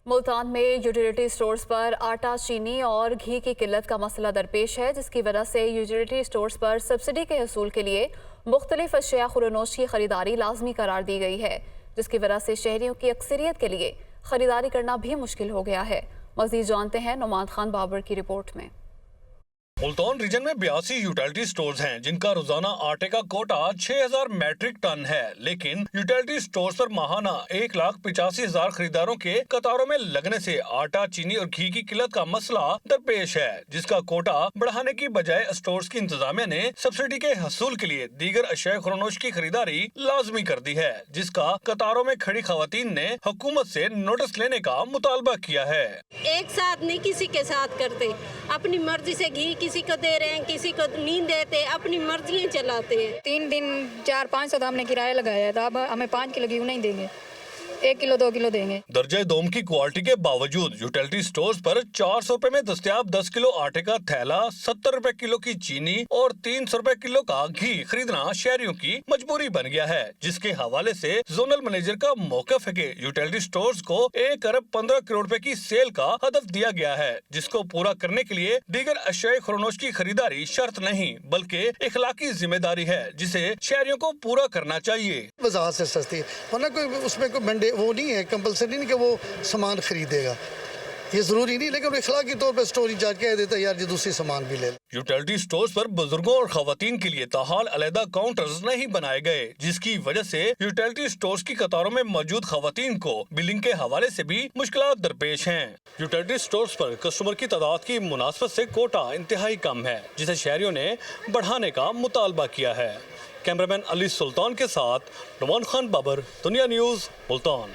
मुल्तान में utility stores पर आटा, चीनी और घी की किल्लत का मसला दरपेश है, जिसकी वजह से यूटिलिटी स्टोर्स पर सब्सिडी के हसूल के लिए मुख्तलिफ अशिया खुरनोश की खरीदारी लाजमी करार दी गई है, जिसकी वजह से शहरियों की अक्सरियत के लिए खरीदारी करना भी मुश्किल हो गया है। मज़ीद जानते हैं नुमान खान बाबर की रिपोर्ट में। मुल्तान रीजन में 82 यूटिलिटी स्टोर्स हैं, जिनका रोजाना आटे का कोटा 6000 मैट्रिक टन है, लेकिन यूटिलिटी स्टोर्स पर माहाना 1,85,000 खरीदारों के कतारों में लगने से आटा, चीनी और घी की किल्लत का मसला दरपेश है, जिसका कोटा बढ़ाने की बजाय स्टोर्स की इंतजामिया ने सब्सिडी के हसूल के लिए दीगर अशिया खुरनोश की खरीदारी लाजमी कर दी है, जिसका कतारों में खड़ी खवातीन ने हुकूमत से नोटिस लेने का मुतालबा किया है। एक साथ नहीं किसी के साथ करते, अपनी मर्जी से घी किसी को दे रहे हैं, किसी को नहीं देते, अपनी मर्जी चलाते हैं। 3 दिन 400-500 तो हमने किराया लगाया है, तो अब हमें 5 किलो गेहूं नहीं देंगे, 1 किलो 2 किलो देंगे। दर्जे दोम की क्वालिटी के बावजूद यूटिलिटी स्टोर्स पर 400 रुपए में दस्तयाब 10 किलो आटे का थैला, 70 रुपए किलो की चीनी और 300 रुपए किलो का घी खरीदना शहरियों की मजबूरी बन गया है, जिसके हवाले से जोनल मैनेजर का मौकफ है कि यूटिलिटी स्टोर्स को 1 अरब 15 करोड़ रुपए की सेल का हदफ दिया गया है, जिसको पूरा करने के लिए दीगर अशिया खुरनोश की खरीदारी शर्त नहीं बल्कि इखलाकी जिम्मेदारी है, जिसे शहरियों को पूरा करना चाहिए। बाजार से सस्ती है, वरना कोई उसमें कोई वो नहीं है, कंपलसरी नहीं कि वो सामान खरीदेगा, ये जरूरी नहीं, लेकिन इखलाकी तौर पर स्टोर इंचार्ज कह देता है यार ये दूसरी सामान भी ले। यूटिलिटी स्टोर्स पर बुजुर्गों और खवातीन के लिए ताहाल अलहदा काउंटर्स नहीं बनाए गए, जिसकी वजह से यूटिलिटी स्टोर्स की कतारों में मौजूद खवातीन को बिलिंग के हवाले से भी मुश्किलात दरपेश हैं। यूटिलिटी स्टोर्स पर कस्टमर की तादाद की मुनासबत से कोटा इंतहाई कम है, जिसे शहरियों ने बढ़ाने का मुतालबा किया है। कैमरामैन अली सुल्तान के साथ नुमान खान बाबर, दुनिया न्यूज़, मुल्तान।